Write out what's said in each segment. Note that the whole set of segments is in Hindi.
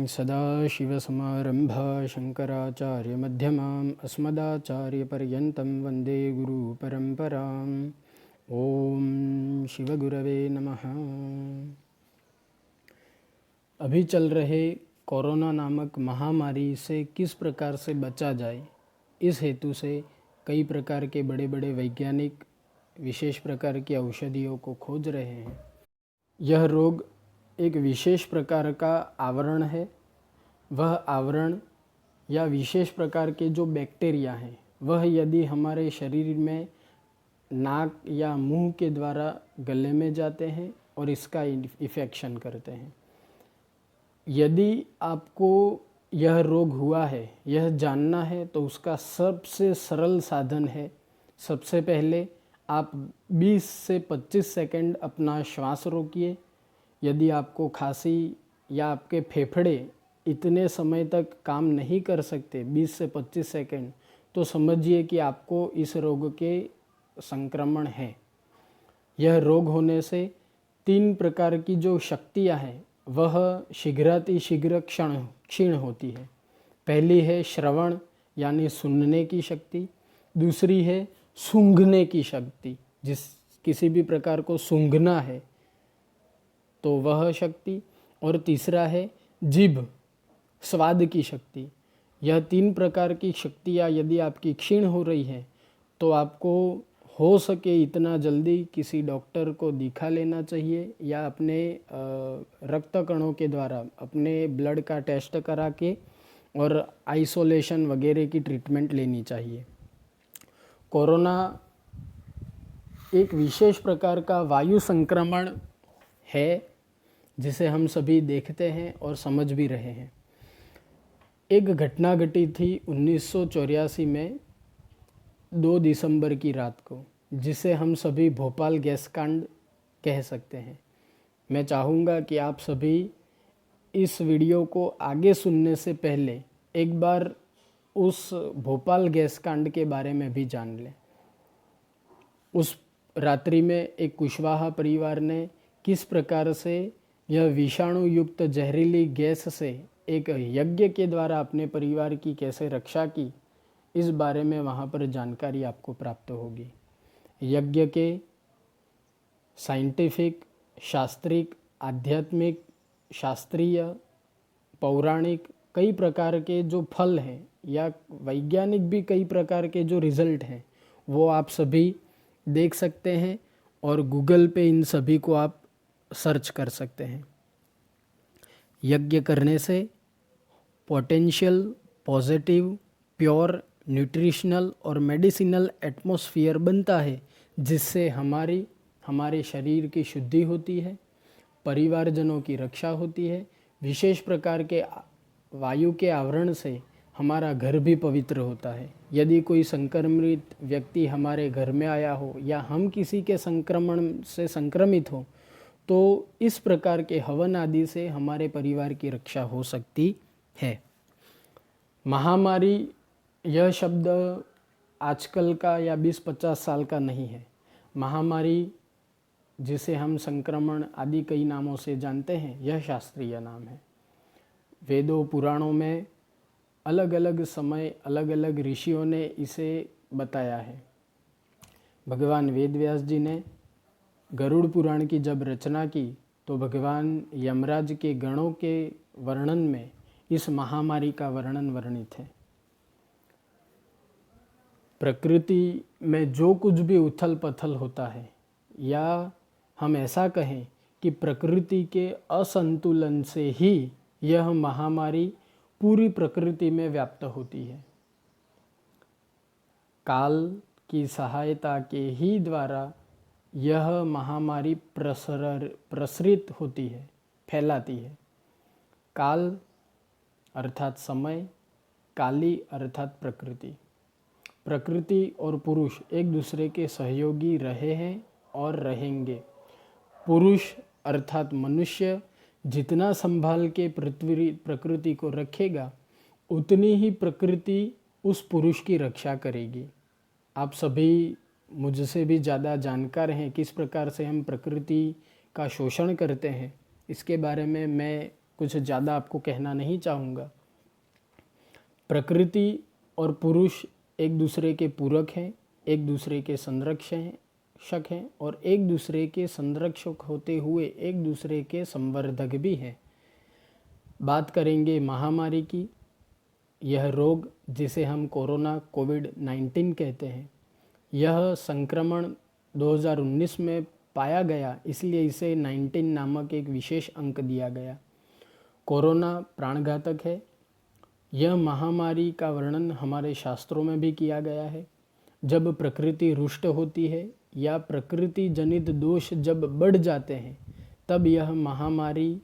सदाशिवसमारम्भा शङ्कराचार्यमध्यमाम् अस्मदाचार्यपर्यन्तं वन्दे गुरुपरम्पराम्। ओम शिवगुरवे नमः। अभी चल रहे कोरोना नामक महामारी से किस प्रकार से बचा जाए, इस हेतु से कई प्रकार के बड़े बड़े वैज्ञानिक विशेष प्रकार की औषधियों को खोज रहे हैं। यह रोग एक विशेष प्रकार का आवरण है। वह आवरण या विशेष प्रकार के जो बैक्टीरिया हैं, वह यदि हमारे शरीर में नाक या मुंह के द्वारा गले में जाते हैं और इसका इन्फेक्शन करते हैं। यदि आपको यह रोग हुआ है, यह जानना है, तो उसका सबसे सरल साधन है, सबसे पहले आप 20 से 25 सेकंड अपना श्वास रोकिए। यदि आपको खांसी या आपके फेफड़े इतने समय तक काम नहीं कर सकते 20 से 25 सेकंड, तो समझिए कि आपको इस रोग के संक्रमण है। यह रोग होने से 3 प्रकार की जो शक्तियां हैं वह शीघ्रातिशीघ्र क्षीण होती है। पहली है श्रवण यानी सुनने की शक्ति, दूसरी है सूंघने की शक्ति, जिस किसी भी प्रकार को सूंघना है तो वह शक्ति, और तीसरा है जीभ स्वाद की शक्ति। यह 3 प्रकार की शक्तियाँ यदि आपकी क्षीण हो रही है तो आपको हो सके इतना जल्दी किसी डॉक्टर को दिखा लेना चाहिए या अपने रक्त कणों के द्वारा अपने ब्लड का टेस्ट करा के और आइसोलेशन वगैरह की ट्रीटमेंट लेनी चाहिए। कोरोना एक विशेष प्रकार का वायु संक्रमण है जिसे हम सभी देखते हैं और समझ भी रहे हैं। एक घटना घटी थी 1984 में 2 दिसंबर की रात को, जिसे हम सभी भोपाल गैस कांड कह सकते हैं। मैं चाहूँगा कि आप सभी इस वीडियो को आगे सुनने से पहले एक बार उस भोपाल गैस कांड के बारे में भी जान लें। उस रात्रि में एक कुशवाहा परिवार ने किस प्रकार से यह विषाणु युक्त जहरीली गैस से एक यज्ञ के द्वारा अपने परिवार की कैसे रक्षा की, इस बारे में वहाँ पर जानकारी आपको प्राप्त होगी। यज्ञ के साइंटिफिक, शास्त्रिक, आध्यात्मिक, शास्त्रीय, पौराणिक कई प्रकार के जो फल हैं या वैज्ञानिक भी कई प्रकार के जो रिज़ल्ट हैं वो आप सभी देख सकते हैं और गूगल पे इन सभी को आप सर्च कर सकते हैं। यज्ञ करने से पोटेंशियल पॉजिटिव प्योर न्यूट्रिशनल और मेडिसिनल एटमॉस्फेयर बनता है, जिससे हमारे शरीर की शुद्धि होती है, परिवारजनों की रक्षा होती है। विशेष प्रकार के वायु के आवरण से हमारा घर भी पवित्र होता है। यदि कोई संक्रमित व्यक्ति हमारे घर में आया हो या हम किसी के संक्रमण से संक्रमित हो, तो इस प्रकार के हवन आदि से हमारे परिवार की रक्षा हो सकती है। महामारी यह शब्द आजकल का या 20-50 साल का नहीं है। महामारी जिसे हम संक्रमण आदि कई नामों से जानते हैं, यह शास्त्रीय नाम है। वेदों पुराणों में अलग अलग समय अलग अलग ऋषियों ने इसे बताया है। भगवान वेदव्यास जी ने गरुड़ पुराण की जब रचना की तो भगवान यमराज के गणों के वर्णन में इस महामारी का वर्णन वर्णित है। प्रकृति में जो कुछ भी उथल पथल होता है, या हम ऐसा कहें कि प्रकृति के असंतुलन से ही यह महामारी पूरी प्रकृति में व्याप्त होती है। काल की सहायता के ही द्वारा यह महामारी प्रसरित होती है, फैलाती है। काल अर्थात समय, काली अर्थात प्रकृति। प्रकृति और पुरुष एक दूसरे के सहयोगी रहे हैं और रहेंगे। पुरुष अर्थात मनुष्य जितना संभाल के प्रकृति को रखेगा, उतनी ही प्रकृति उस पुरुष की रक्षा करेगी। आप सभी मुझसे भी ज़्यादा जानकार हैं किस प्रकार से हम प्रकृति का शोषण करते हैं। इसके बारे में मैं कुछ ज़्यादा आपको कहना नहीं चाहूँगा। प्रकृति और पुरुष एक दूसरे के पूरक हैं, एक दूसरे के संरक्षक हैं और एक दूसरे के संरक्षक होते हुए एक दूसरे के संवर्धक भी हैं। बात करेंगे महामारी की। यह रोग जिसे हम कोरोना कोविड-19 कहते हैं, यह संक्रमण 2019 में पाया गया, इसलिए इसे 19 नामक एक विशेष अंक दिया गया। कोरोना प्राणघातक है। यह महामारी का वर्णन हमारे शास्त्रों में भी किया गया है। जब प्रकृति रुष्ट होती है या प्रकृति जनित दोष जब बढ़ जाते हैं, तब यह महामारी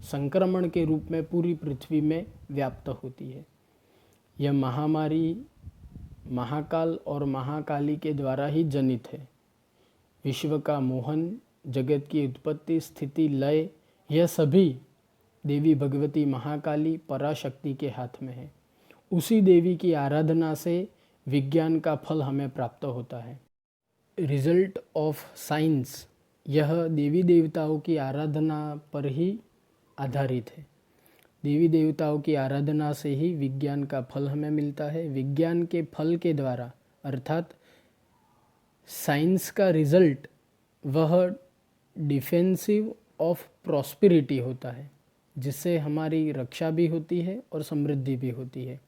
संक्रमण के रूप में पूरी पृथ्वी में व्याप्त होती है। यह महामारी महाकाल और महाकाली के द्वारा ही जनित है। विश्व का मोहन, जगत की उत्पत्ति, स्थिति, लय, यह सभी देवी भगवती महाकाली पराशक्ति के हाथ में है। उसी देवी की आराधना से विज्ञान का फल हमें प्राप्त होता है। रिजल्ट ऑफ साइंस, यह देवी देवताओं की आराधना पर ही आधारित है। देवी देवताओं की आराधना से ही विज्ञान का फल हमें मिलता है। विज्ञान के फल के द्वारा अर्थात साइंस का रिजल्ट वह डिफेंसिव ऑफ प्रॉस्पेरिटी होता है, जिससे हमारी रक्षा भी होती है और समृद्धि भी होती है।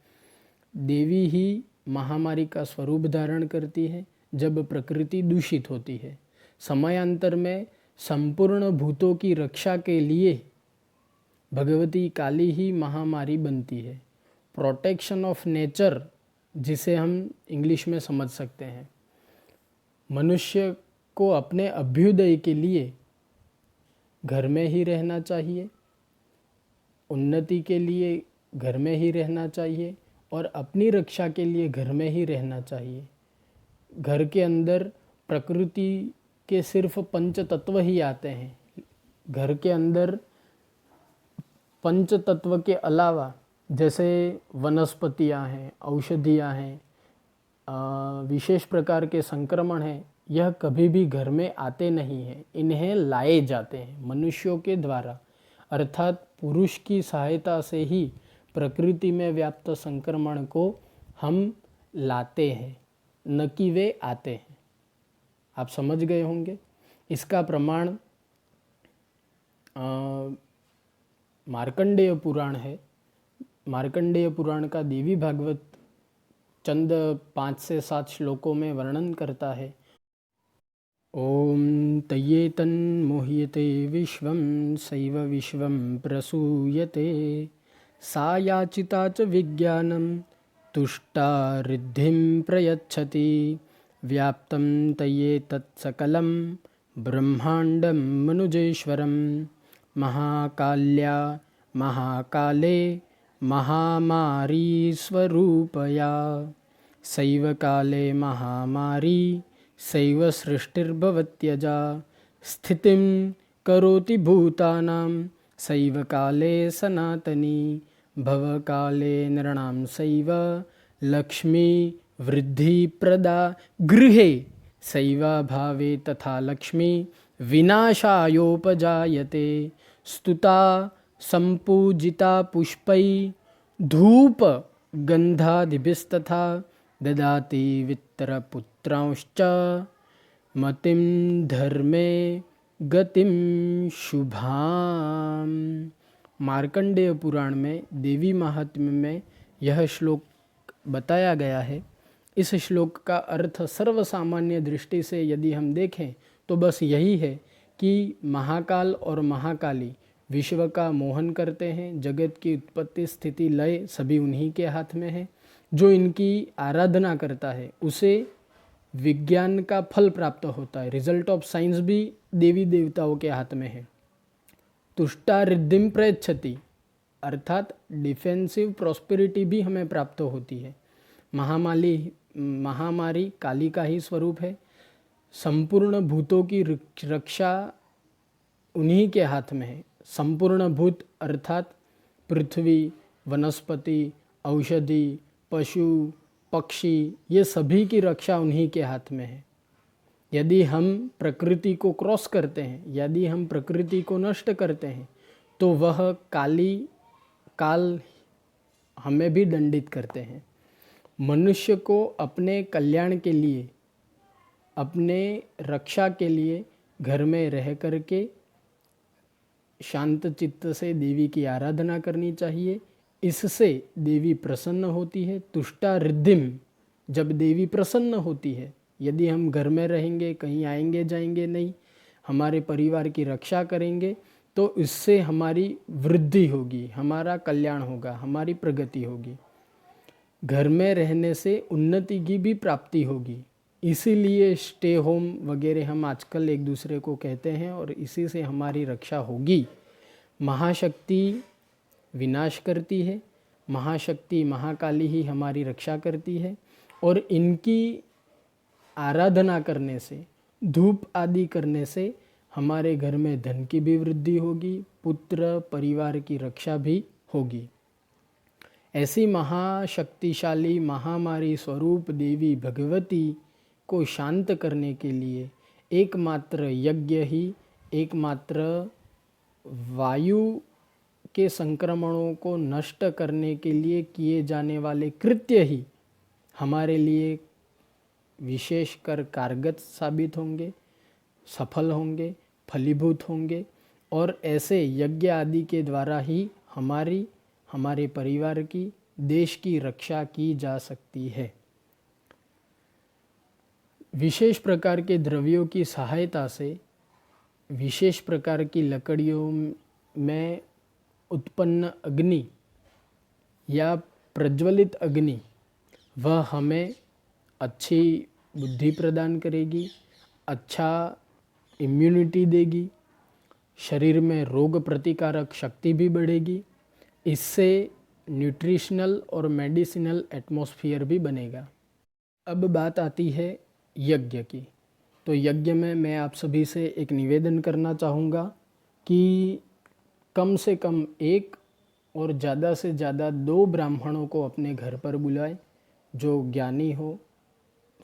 देवी ही महामारी का स्वरूप धारण करती है जब प्रकृति दूषित होती है। समयांतर में संपूर्ण भूतों की रक्षा के लिए भगवती काली ही महामारी बनती है। प्रोटेक्शन ऑफ नेचर, जिसे हम इंग्लिश में समझ सकते हैं। मनुष्य को अपने अभ्युदय के लिए घर में ही रहना चाहिए, उन्नति के लिए घर में ही रहना चाहिए और अपनी रक्षा के लिए घर में ही रहना चाहिए। घर के अंदर प्रकृति के सिर्फ पंच तत्व ही आते हैं। घर के अंदर पंच तत्व के अलावा जैसे वनस्पतियां हैं, औषधियां हैं, विशेष प्रकार के संक्रमण हैं, यह कभी भी घर में आते नहीं हैं। इन्हें लाए जाते हैं मनुष्यों के द्वारा, अर्थात पुरुष की सहायता से ही प्रकृति में व्याप्त संक्रमण को हम लाते हैं, न कि वे आते हैं। आप समझ गए होंगे। इसका प्रमाण मार्कंडेय पुराण है। मार्कंडेय पुराण का देवी भागवत चंद 5 से 7 श्लोकों में वर्णन करता है। ओम तये तन्मोह्यते विश्वं सैव विश्वं प्रसूयते सा याचिता च विज्ञानं तुष्टा रिद्धिं प्रयच्छति व्याप्तं तये तत्सकलं ब्रह्मांडं मनुजेश्वरं महाकाल्या महाकाले महामारी स्वरूपया सैव काले महामारी सैव सृष्टिर्भवत्यजा स्थितिं करोति भूतानां सैव काले सनातनी भवकाले नृणां सैव लक्ष्मी वृद्धि प्रदा गृहे सैव भावे तथा लक्ष्मी विनाशायोपजायते स्तुता संपूजिता पुष्पै धूप गंधादिभिस्तथा ददाति वित्तरपुत्रांश्च मतिं धर्मे गतिं शुभाम। मार्कंडेय पुराण में देवी महात्म्य में यह श्लोक बताया गया है। इस श्लोक का अर्थ सर्वसामान्य दृष्टि से यदि हम देखें तो बस यही है कि महाकाल और महाकाली विश्व का मोहन करते हैं। जगत की उत्पत्ति स्थिति लय सभी उन्हीं के हाथ में है। जो इनकी आराधना करता है उसे विज्ञान का फल प्राप्त होता है। रिजल्ट ऑफ साइंस भी देवी देवताओं के हाथ में है। तुष्टा रिद्धिं प्रयच्छति, अर्थात डिफेंसिव प्रॉस्पेरिटी भी हमें प्राप्त होती है। महामारी काली का ही स्वरूप है। संपूर्ण भूतों की रक्षा उन्हीं के हाथ में है। संपूर्ण भूत अर्थात पृथ्वी, वनस्पति, औषधि, पशु, पक्षी, ये सभी की रक्षा उन्हीं के हाथ में है। यदि हम प्रकृति को क्रॉस करते हैं, यदि हम प्रकृति को नष्ट करते हैं, तो वह काल हमें भी दंडित करते हैं। मनुष्य को अपने कल्याण के लिए, अपने रक्षा के लिए घर में रह करके शांत चित्त से देवी की आराधना करनी चाहिए। इससे देवी प्रसन्न होती है। तुष्टा रिद्धिम, जब देवी प्रसन्न होती है, यदि हम घर में रहेंगे, कहीं आएंगे जाएंगे नहीं, हमारे परिवार की रक्षा करेंगे, तो इससे हमारी वृद्धि होगी, हमारा कल्याण होगा, हमारी प्रगति होगी। घर में रहने से उन्नति की भी प्राप्ति होगी। इसीलिए स्टे होम वगैरह हम आजकल एक दूसरे को कहते हैं और इसी से हमारी रक्षा होगी। महाशक्ति विनाश करती है, महाशक्ति महाकाली ही हमारी रक्षा करती है। और इनकी आराधना करने से, धूप आदि करने से हमारे घर में धन की भी वृद्धि होगी, पुत्र परिवार की रक्षा भी होगी। ऐसी महाशक्तिशाली महामारी स्वरूप देवी भगवती को शांत करने के लिए एकमात्र यज्ञ ही, एकमात्र वायु के संक्रमणों को नष्ट करने के लिए किए जाने वाले कृत्य ही हमारे लिए विशेषकर कारगर साबित होंगे, सफल होंगे, फलीभूत होंगे। और ऐसे यज्ञ आदि के द्वारा ही हमारे परिवार की, देश की रक्षा की जा सकती है। विशेष प्रकार के द्रव्यों की सहायता से, विशेष प्रकार की लकड़ियों में उत्पन्न अग्नि या प्रज्वलित अग्नि, वह हमें अच्छी बुद्धि प्रदान करेगी, अच्छा इम्यूनिटी देगी, शरीर में रोग प्रतिकारक शक्ति भी बढ़ेगी। इससे न्यूट्रिशनल और मेडिसिनल एटमॉस्फेयर भी बनेगा। अब बात आती है यज्ञ की। तो यज्ञ में मैं आप सभी से एक निवेदन करना चाहूँगा कि कम से कम 1 और ज़्यादा से ज़्यादा 2 ब्राह्मणों को अपने घर पर बुलाएं, जो ज्ञानी हो,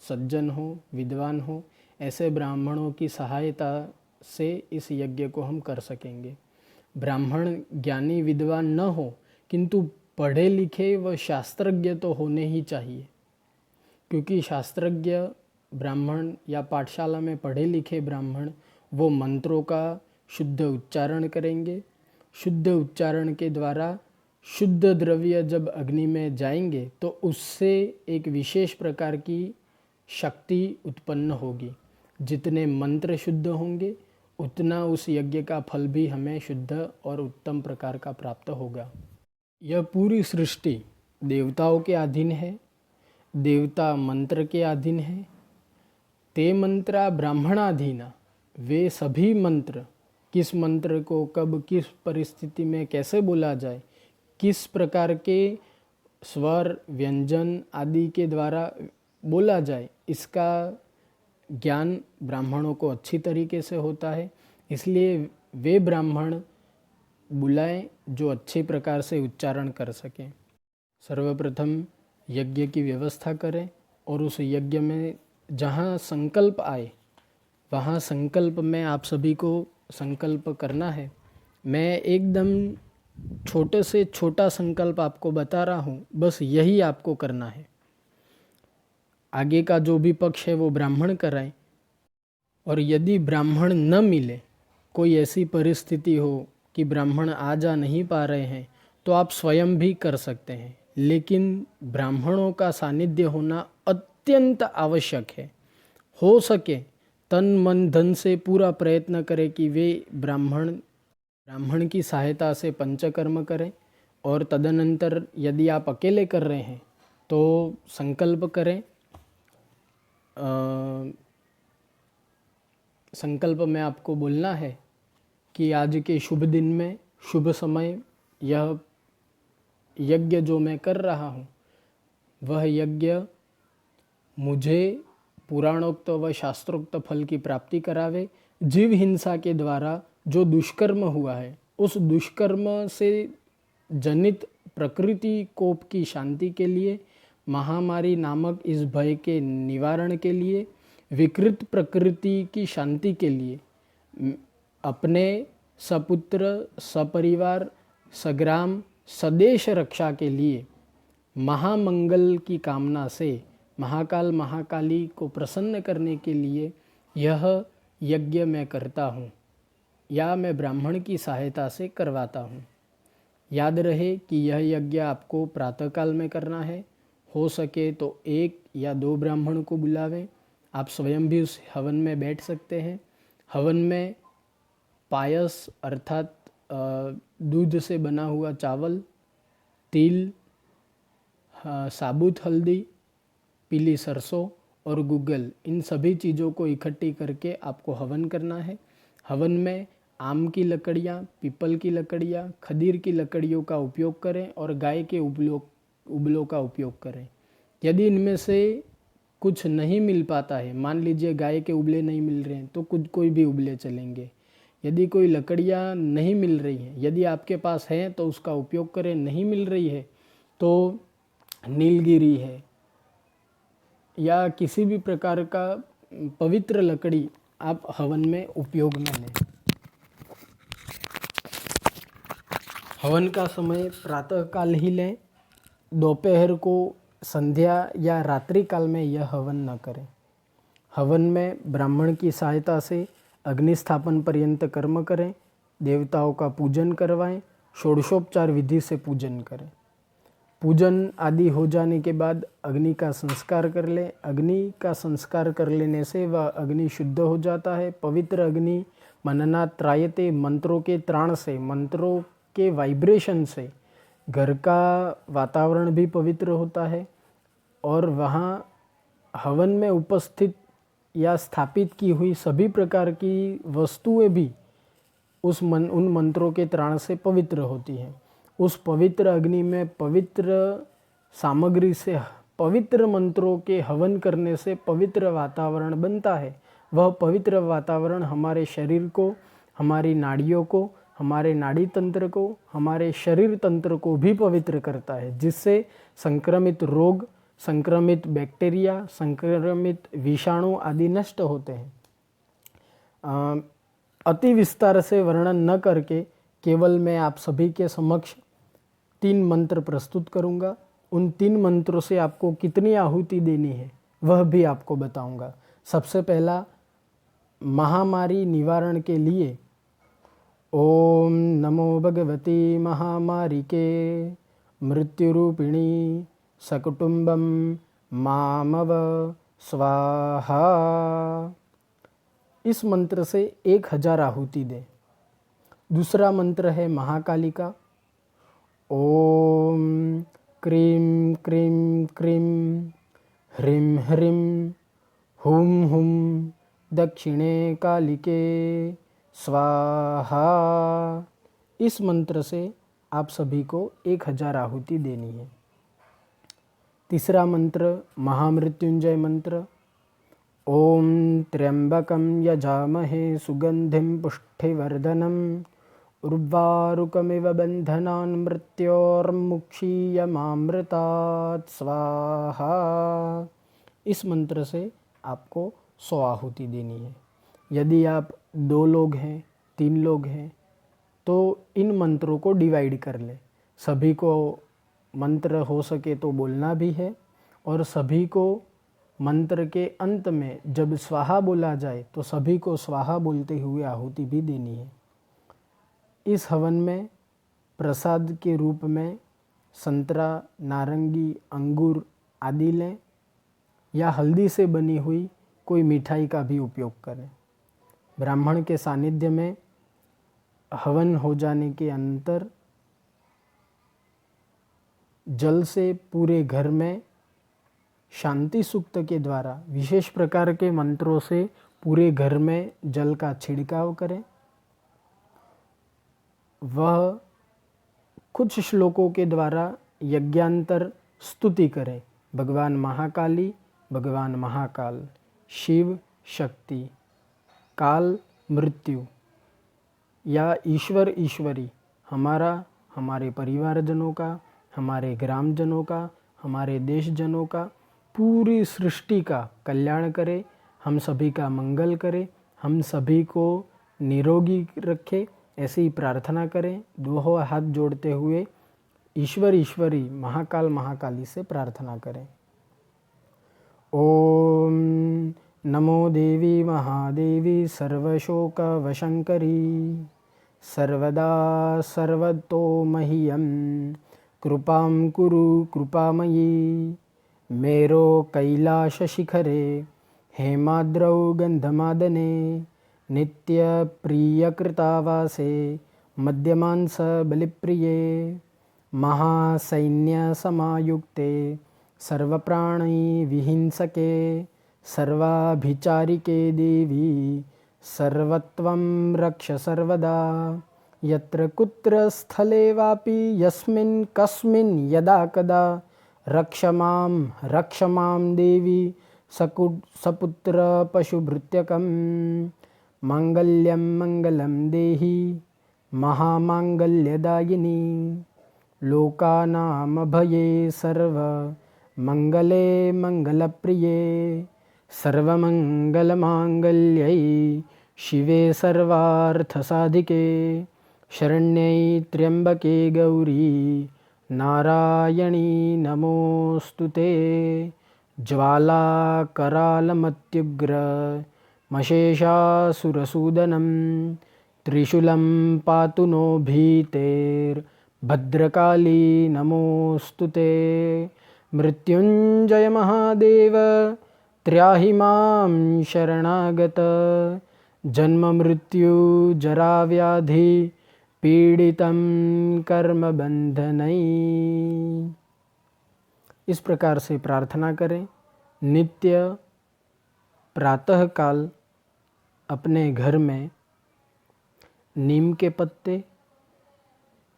सज्जन हो, विद्वान हो। ऐसे ब्राह्मणों की सहायता से इस यज्ञ को हम कर सकेंगे। ब्राह्मण ज्ञानी विद्वान न हो, किंतु पढ़े लिखे व शास्त्रज्ञ तो होने ही चाहिए, क्योंकि शास्त्रज्ञ ब्राह्मण या पाठशाला में पढ़े लिखे ब्राह्मण वो मंत्रों का शुद्ध उच्चारण करेंगे। शुद्ध उच्चारण के द्वारा शुद्ध द्रव्य जब अग्नि में जाएंगे तो उससे एक विशेष प्रकार की शक्ति उत्पन्न होगी। जितने मंत्र शुद्ध होंगे उतना उस यज्ञ का फल भी हमें शुद्ध और उत्तम प्रकार का प्राप्त होगा। यह पूरी सृष्टि देवताओं के अधीन है, देवता मंत्र के अधीन है। ते मंत्रा ब्राह्मणाधीना, वे सभी मंत्र, किस मंत्र को कब किस परिस्थिति में कैसे बोला जाए, किस प्रकार के स्वर व्यंजन आदि के द्वारा बोला जाए, इसका ज्ञान ब्राह्मणों को अच्छी तरीके से होता है। इसलिए वे ब्राह्मण बुलाएं जो अच्छे प्रकार से उच्चारण कर सकें। सर्वप्रथम यज्ञ की व्यवस्था करें और उस यज्ञ में जहाँ संकल्प आए वहाँ संकल्प में आप सभी को संकल्प करना है। मैं एकदम छोटे से छोटा संकल्प आपको बता रहा हूँ, बस यही आपको करना है। आगे का जो भी पक्ष है वो ब्राह्मण कराए, और यदि ब्राह्मण न मिले, कोई ऐसी परिस्थिति हो कि ब्राह्मण आ जा नहीं पा रहे हैं, तो आप स्वयं भी कर सकते हैं। लेकिन ब्राह्मणों का सानिध्य होना अत्यंत आवश्यक है। हो सके तन मन धन से पूरा प्रयत्न करें कि वे ब्राह्मण की सहायता से पंचकर्म करें। और तदनंतर यदि आप अकेले कर रहे हैं तो संकल्प करें। संकल्प में आपको बोलना है कि आज के शुभ दिन में, शुभ समय, यह यज्ञ जो मैं कर रहा हूँ वह यज्ञ मुझे पुराणोक्त व शास्त्रोक्त फल की प्राप्ति करावे। जीव हिंसा के द्वारा जो दुष्कर्म हुआ है, उस दुष्कर्म से जनित प्रकृति कोप की शांति के लिए, महामारी नामक इस भय के निवारण के लिए, विकृत प्रकृति की शांति के लिए अपने सपुत्र सपरिवार सग्राम सदेश रक्षा के लिए महामंगल की कामना से महाकाल महाकाली को प्रसन्न करने के लिए यह यज्ञ मैं करता हूँ या मैं ब्राह्मण की सहायता से करवाता हूँ। याद रहे कि यह यज्ञ आपको प्रातःकाल में करना है। हो सके तो 1 या 2 ब्राह्मण को बुलावें। आप स्वयं भी उस हवन में बैठ सकते हैं। हवन में पायस अर्थात दूध से बना हुआ चावल, तिल, साबुत हल्दी, पीली सरसों और गुग्गल, इन सभी चीज़ों को इकट्ठी करके आपको हवन करना है। हवन में आम की लकड़ियाँ, पीपल की लकड़ियाँ, खदीर की लकड़ियों का उपयोग करें और गाय के उबलों का उपयोग करें। यदि इनमें से कुछ नहीं मिल पाता है, मान लीजिए गाय के उबले नहीं मिल रहे हैं, तो कोई भी उबले चलेंगे। यदि कोई लकड़ियाँ नहीं मिल रही हैं, यदि आपके पास हैं तो उसका उपयोग करें, नहीं मिल रही है तो नीलगिरी है या किसी भी प्रकार का पवित्र लकड़ी आप हवन में उपयोग में लें। हवन का समय प्रातःकाल ही लें। दोपहर को, संध्या या रात्रि काल में यह हवन न करें। हवन में ब्राह्मण की सहायता से अग्निस्थापन पर्यंत कर्म करें, देवताओं का पूजन करवाएं, षोडशोपचार विधि से पूजन करें। पूजन आदि हो जाने के बाद अग्नि का संस्कार कर लें। अग्नि का संस्कार कर लेने से वह अग्नि शुद्ध हो जाता है। पवित्र अग्नि मननात् त्रायते, मंत्रों के त्राण से, मंत्रों के वाइब्रेशन से घर का वातावरण भी पवित्र होता है और वहाँ हवन में उपस्थित या स्थापित की हुई सभी प्रकार की वस्तुएं भी उन मंत्रों के त्राण से पवित्र होती हैं। उस पवित्र अग्नि में पवित्र सामग्री से, पवित्र मंत्रों के हवन करने से पवित्र वातावरण बनता है। वह पवित्र वातावरण हमारे शरीर को, हमारी नाड़ियों को, हमारे नाड़ी तंत्र को, हमारे शरीर तंत्र को भी पवित्र करता है, जिससे संक्रमित रोग, संक्रमित बैक्टीरिया, संक्रमित विषाणु आदि नष्ट होते हैं। अति विस्तार से वर्णन न करके केवल मैं आप सभी के समक्ष 3 मंत्र प्रस्तुत करूंगा। उन 3 मंत्रों से आपको कितनी आहुति देनी है वह भी आपको बताऊंगा। सबसे पहला, महामारी निवारण के लिए ओम नमो भगवती महामारी के मृत्युरूपिणी सकुटुंबम मामव स्वाहा। इस मंत्र से 1000 आहुति दें। दूसरा मंत्र है महाकाली का। ओम क्रीं क्रीं क्रीं ह्रीं ह्रीं हुम हुम दक्षिणे कालिके स्वाहा। इस मंत्र से आप सभी को 1000 आहुति देनी है। तीसरा मंत्र महामृत्युंजय मंत्र। ओम त्र्यंबकं यजामहे सुगंधिं पुष्टिवर्धनम् उर्वारुकमिव बंधनान् मृत्योर्मुक्षीयमामृतात् स्वाहा। इस मंत्र से आपको 100 आहुति देनी है। यदि आप 2 लोग हैं, 3 लोग हैं, तो इन मंत्रों को डिवाइड कर लें। सभी को मंत्र हो सके तो बोलना भी है और सभी को मंत्र के अंत में जब स्वाहा बोला जाए तो सभी को स्वाहा बोलते हुए आहुति भी देनी है। इस हवन में प्रसाद के रूप में संतरा, नारंगी, अंगूर आदि लें या हल्दी से बनी हुई कोई मिठाई का भी उपयोग करें। ब्राह्मण के सानिध्य में हवन हो जाने के अंतर जल से पूरे घर में शांति सूक्त के द्वारा विशेष प्रकार के मंत्रों से पूरे घर में जल का छिड़काव करें। वह कुछ श्लोकों के द्वारा यज्ञांतर स्तुति करें। भगवान महाकाली, भगवान महाकाल, शिव शक्ति, काल मृत्यु या ईश्वर ईश्वरी हमारा, हमारे परिवारजनों का, हमारे ग्रामजनों का, हमारे देशजनों का, पूरी सृष्टि का कल्याण करे, हम सभी का मंगल करे, हम सभी को निरोगी रखे ऐसी ही प्रार्थना करें। दोनों हाथ जोड़ते हुए ईश्वर ईश्वरी महाकाल महाकाली से प्रार्थना करें। ओम नमो देवी महादेवी सर्वशोकवशंकरी सर्वदा सर्वतो मह्यं कृपां कुरु कृपामयी। मेरो कैलाशशिखरे हेमाद्रौ गन्धमादने नित्यप्रियकृतावासे मध्यमांस बलिप्रिये महासैन्यसमायुक्ते सर्वप्राणी विहिंसके सर्वाभिचारिके देवी सर्वत्वं रक्ष सर्वदा। यत्र कुत्र स्थले वापि यस्मिन् कस्मिन् यदा कदा रक्ष मां देवी सपुत्र पशुभृत्यकं। मांगल्यं मंगलं देहि महामांगल्यदायिनी। लोकानामभये सर्व मंगले मंगलप्रिये सर्वमंगलमांगल्ये शिवे सर्वार्थसाधिके शरण्ये त्र्यंबके गौरी नारायणी नमोस्तुते। ज्वालाकरालमत्युग्र मशेषासुरसूदनं त्रिशूलं पातु नो भीतेर्भद्रकाली नमोस्तुते। मृत्युंजय महादेव त्राहि मां शरणागत। जन्म मृत्यु जरा व्याधि पीड़ितं कर्म बंधनै। इस प्रकार से प्रार्थना करें। नित्य प्रातःकाल अपने घर में नीम के पत्ते,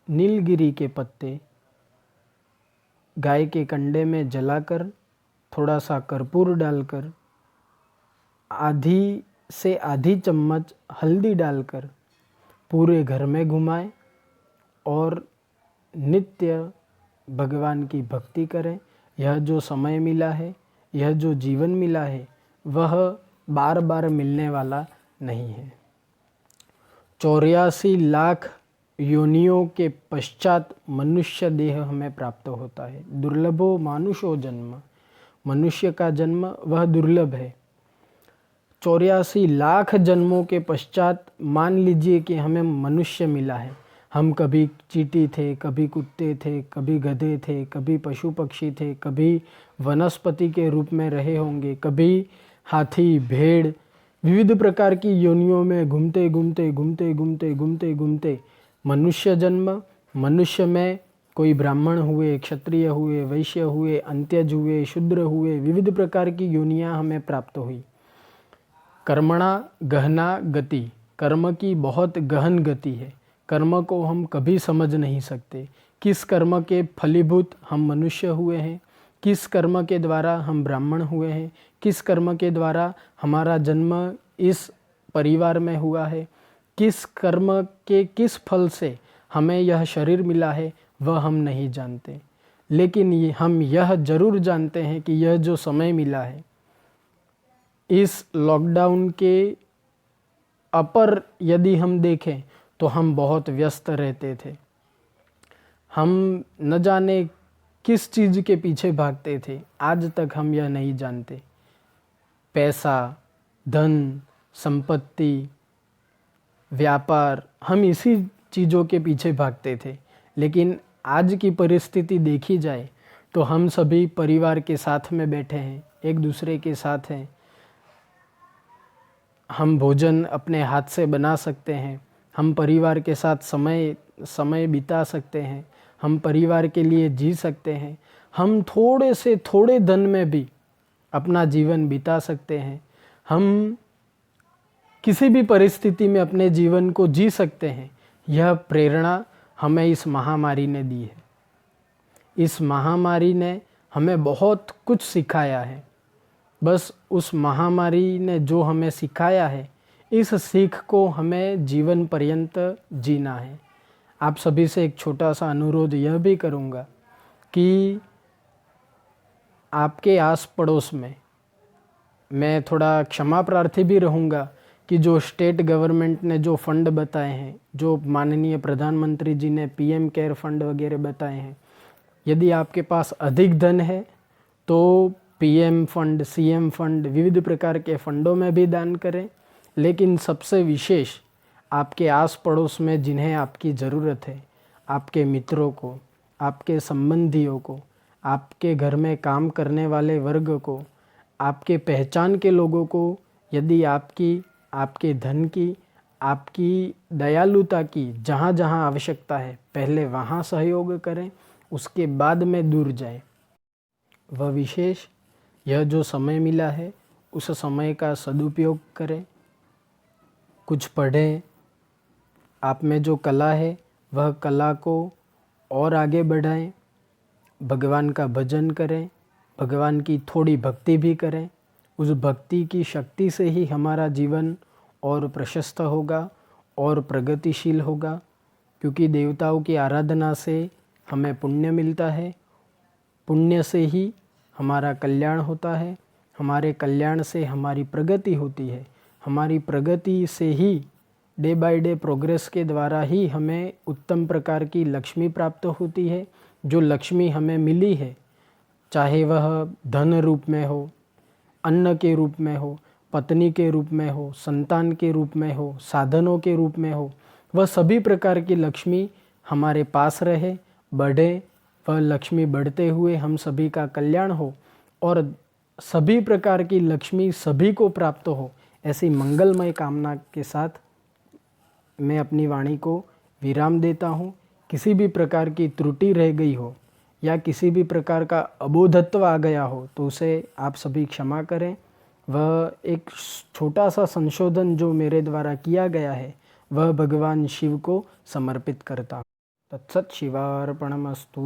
नीलगिरी के पत्ते गाय के कंडे में जलाकर थोड़ा सा कर्पूर डालकर आधी से आधी चम्मच हल्दी डालकर पूरे घर में घुमाएं और नित्य भगवान की भक्ति करें। यह जो समय मिला है, यह जो जीवन मिला है, वह बार बार मिलने वाला नहीं है। 84 लाख योनियों के पश्चात मनुष्य देह हमें प्राप्त होता है। दुर्लभो मानुषो जन्म, मनुष्य का जन्म वह दुर्लभ है। 84 लाख जन्मों के पश्चात मान लीजिए कि हमें मनुष्य मिला है। हम कभी चींटी थे, कभी कुत्ते थे, कभी गधे थे, कभी पशु पक्षी थे, कभी वनस्पति के रूप में रहे होंगे, कभी हाथी, भेड़, विविध प्रकार की योनियों में घूमते घूमते घूमते घूमते घूमते घूमते मनुष्य जन्म। मनुष्य में कोई ब्राह्मण हुए, क्षत्रिय हुए, वैश्य हुए, अंत्यज हुए, शूद्र हुए, विविध प्रकार की योनियां हमें प्राप्त हुई। कर्मणा गहना गति, कर्म की बहुत गहन गति है। कर्म को हम कभी समझ नहीं सकते। किस कर्म के फलीभूत हम मनुष्य हुए हैं, किस कर्म के द्वारा हम ब्राह्मण हुए हैं, किस कर्म के द्वारा हमारा जन्म इस परिवार में हुआ है, किस कर्म के किस फल से हमें यह शरीर मिला है, वह हम नहीं जानते। लेकिन हम यह जरूर जानते हैं कि यह जो समय मिला है, इस लॉकडाउन के अपर यदि हम देखें तो हम बहुत व्यस्त रहते थे। हम न जाने किस चीज़ के पीछे भागते थे, आज तक हम यह नहीं जानते। पैसा, धन, संपत्ति, व्यापार, हम इसी चीज़ों के पीछे भागते थे। लेकिन आज की परिस्थिति देखी जाए तो हम सभी परिवार के साथ में बैठे हैं, एक दूसरे के साथ हैं। हम भोजन अपने हाथ से बना सकते हैं, हम परिवार के साथ समय बिता सकते हैं, हम परिवार के लिए जी सकते हैं, हम थोड़े से थोड़े धन में भी अपना जीवन बिता सकते हैं, हम किसी भी परिस्थिति में अपने जीवन को जी सकते हैं। यह प्रेरणा हमें इस महामारी ने दी है। इस महामारी ने हमें बहुत कुछ सिखाया है। बस उस महामारी ने जो हमें सिखाया है, इस सीख को हमें जीवन पर्यंत जीना है। आप सभी से एक छोटा सा अनुरोध यह भी करूँगा कि आपके आस पड़ोस में, मैं थोड़ा क्षमा प्रार्थी भी रहूँगा कि जो स्टेट गवर्नमेंट ने जो फंड बताए हैं, जो माननीय प्रधानमंत्री जी ने पीएम केयर फंड वगैरह बताए हैं, यदि आपके पास अधिक धन है तो पीएम फंड, सीएम फंड, विविध प्रकार के फंडों में भी दान करें। लेकिन सबसे विशेष आपके आस पड़ोस में जिन्हें आपकी ज़रूरत है, आपके मित्रों को, आपके संबंधियों को, आपके घर में काम करने वाले वर्ग को, आपके पहचान के लोगों को, यदि आपके धन की, आपकी दयालुता की जहाँ जहाँ आवश्यकता है, पहले वहाँ सहयोग करें, उसके बाद में दूर जाएं। वह विशेष यह जो समय मिला है उस समय का सदुपयोग करें, कुछ पढ़ें, आप में जो कला है वह कला को और आगे बढ़ाएं, भगवान का भजन करें, भगवान की थोड़ी भक्ति भी करें। उस भक्ति की शक्ति से ही हमारा जीवन और प्रशस्त होगा और प्रगतिशील होगा, क्योंकि देवताओं की आराधना से हमें पुण्य मिलता है, पुण्य से ही हमारा कल्याण होता है, हमारे कल्याण से हमारी प्रगति होती है, हमारी प्रगति से ही डे बाय डे प्रोग्रेस के द्वारा ही हमें उत्तम प्रकार की लक्ष्मी प्राप्त होती है। जो लक्ष्मी हमें मिली है, चाहे वह धन रूप में हो, अन्न के रूप में हो, पत्नी के रूप में हो, संतान के रूप में हो, साधनों के रूप में हो, वह सभी प्रकार की लक्ष्मी हमारे पास रहे, बढ़े, वह लक्ष्मी बढ़ते हुए हम सभी का कल्याण हो और सभी प्रकार की लक्ष्मी सभी को प्राप्त हो, ऐसी मंगलमय कामना के साथ मैं अपनी वाणी को विराम देता हूँ। किसी भी प्रकार की त्रुटि रह गई हो या किसी भी प्रकार का अबोधत्व आ गया हो तो उसे आप सभी क्षमा करें। वह एक छोटा सा संशोधन जो मेरे द्वारा किया गया है वह भगवान शिव को समर्पित करता हूँ। तत्सत शिवार्पणमस्तु।